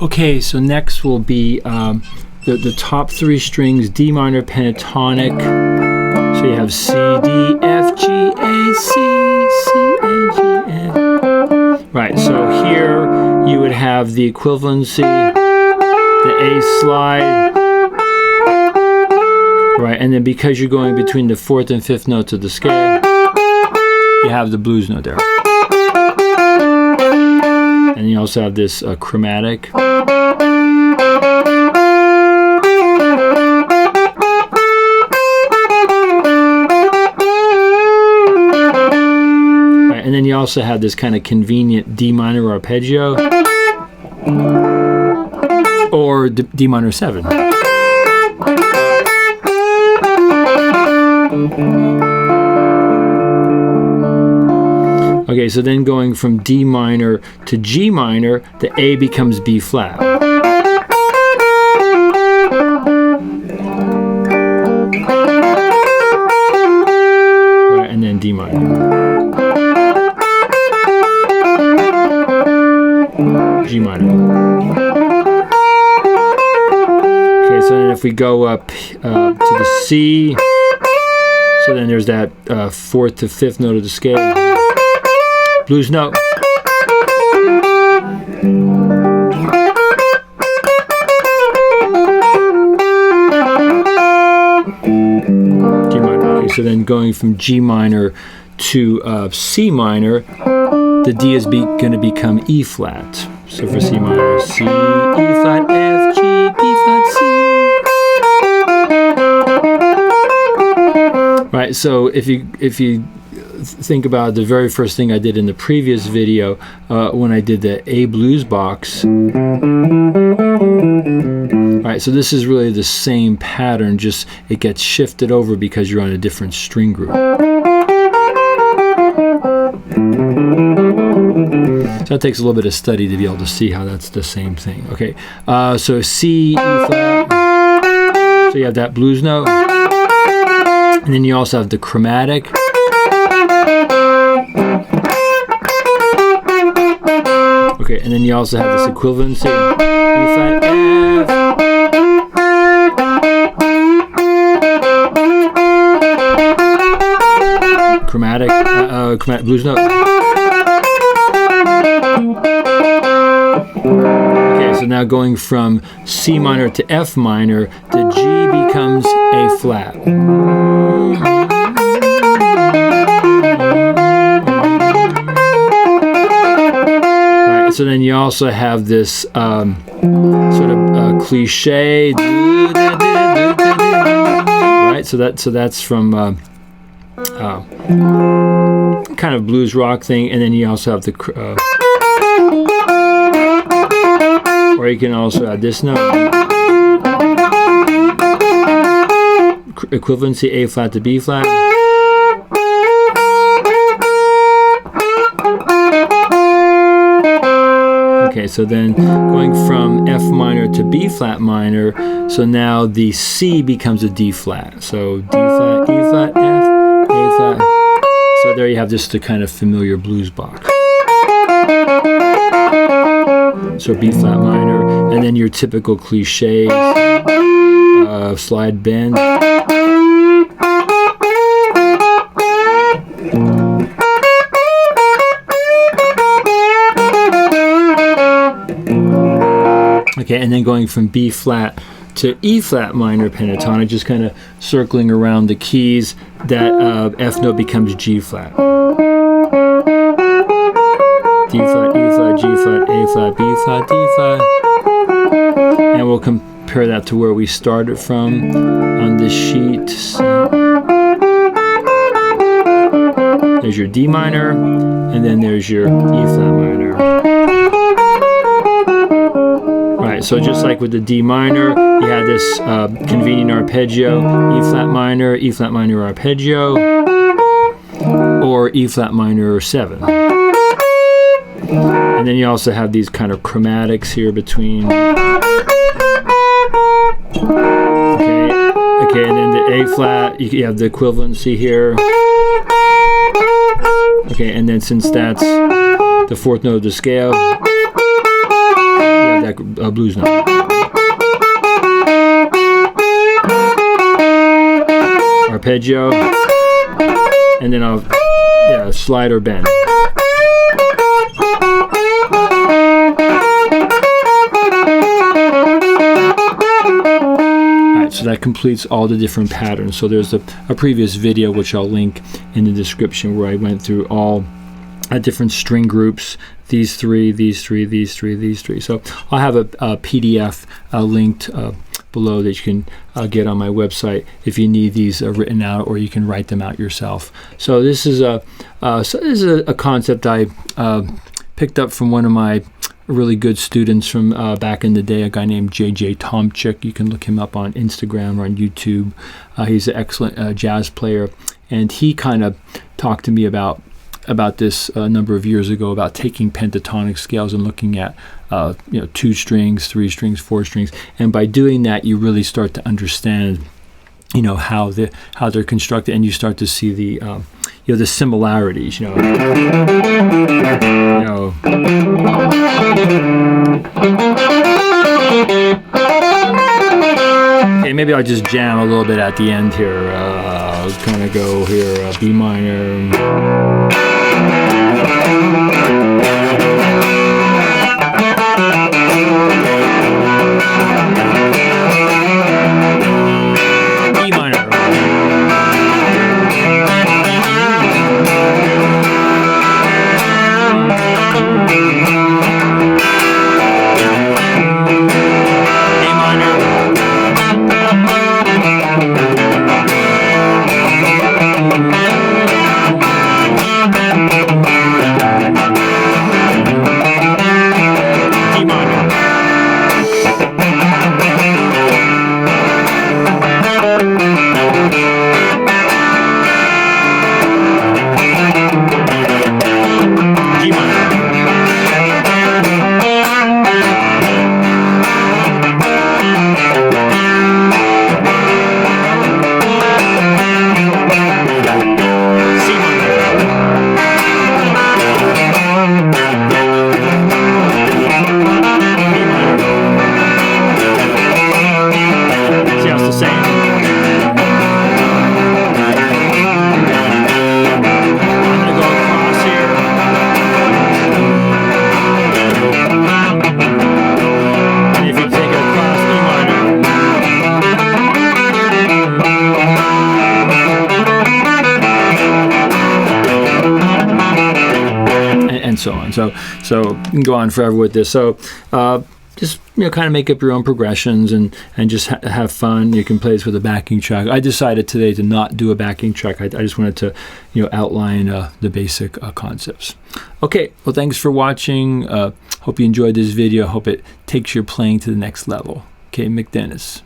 Okay, so next will be the top three strings, D minor pentatonic. So you have C, D, F, G, A, C, C, A, G, F. Right, so here you would have the equivalency, the A slide. Right, and then because you're going between the fourth and fifth notes of the scale, you have the blues note there. And you also have this chromatic. Right, and then you also have this kind of convenient D minor arpeggio or D minor 7. Okay, so then going from D minor to G minor, the A becomes B flat. Right, and then D minor. G minor. Okay, so then if we go up to the C, so then there's that fourth to fifth note of the scale. Blues note. G minor. Okay, so then going from G minor to C minor, the D is going to become E flat. So for C minor, C, E flat, F, G, B flat, C. Right. So if you think about the very first thing I did in the previous video when I did the A blues box. Alright, so this is really the same pattern, just it gets shifted over because you're on a different string group. So that takes a little bit of study to be able to see how that's the same thing. Okay, so C, E flat, so you have that blues note, and then you also have the chromatic. Okay, and then you also have this equivalency, E flat, F. Chromatic, chromatic blues note. Okay, so now going from C minor to F minor, the G becomes A flat. So then you also have this sort of cliche, right? So that's from kind of blues rock thing, and then you also have the or you can also add this note, equivalency A flat to B flat. Okay, so then going from F minor to B flat minor, so now the C becomes a D flat. So D flat, E flat, F, A flat. So there you have just the kind of familiar blues box. So B flat minor, and then your typical cliches, slide bend. Okay, and then going from B flat to E flat minor pentatonic, just kind of circling around the keys, that F note becomes G flat. D flat, E flat, G flat, A flat, B flat, D flat. And we'll compare that to where we started from on this sheet. There's your D minor, and then there's your E flat minor. Right, so just like with the D minor, you had this convenient arpeggio, E flat minor arpeggio, or E flat minor 7. And then you also have these kind of chromatics here between. Okay, and then the A flat, you have the equivalency here. Okay, and then since that's the fourth note of the scale, you have that blues note. Arpeggio, and then I'll slide or bend. Alright, so that completes all the different patterns. So there's a previous video which I'll link in the description where I went through all different string groups, these three, these three, these three, these three. So I'll have a PDF linked below that you can get on my website if you need these written out, or you can write them out yourself. So this is a concept I picked up from one of my really good students from back in the day, a guy named Thomchick. You can look him up on Instagram or on YouTube. He's an excellent jazz player, and he kind of talked to me about this a number of years ago, about taking pentatonic scales and looking at 2 strings, 3 strings, 4 strings, and by doing that you really start to understand how they're constructed, and you start to see the the similarities. Okay, maybe I'll just jam a little bit at the end here. I'll kind of go here, B minor. So on. So you can go on forever with this. So just kind of make up your own progressions and just have fun. You can play this with a backing track. I decided today to not do a backing track. I just wanted to outline the basic concepts. Okay, well, thanks for watching. Hope you enjoyed this video. Hope it takes your playing to the next level. Okay, McDennis.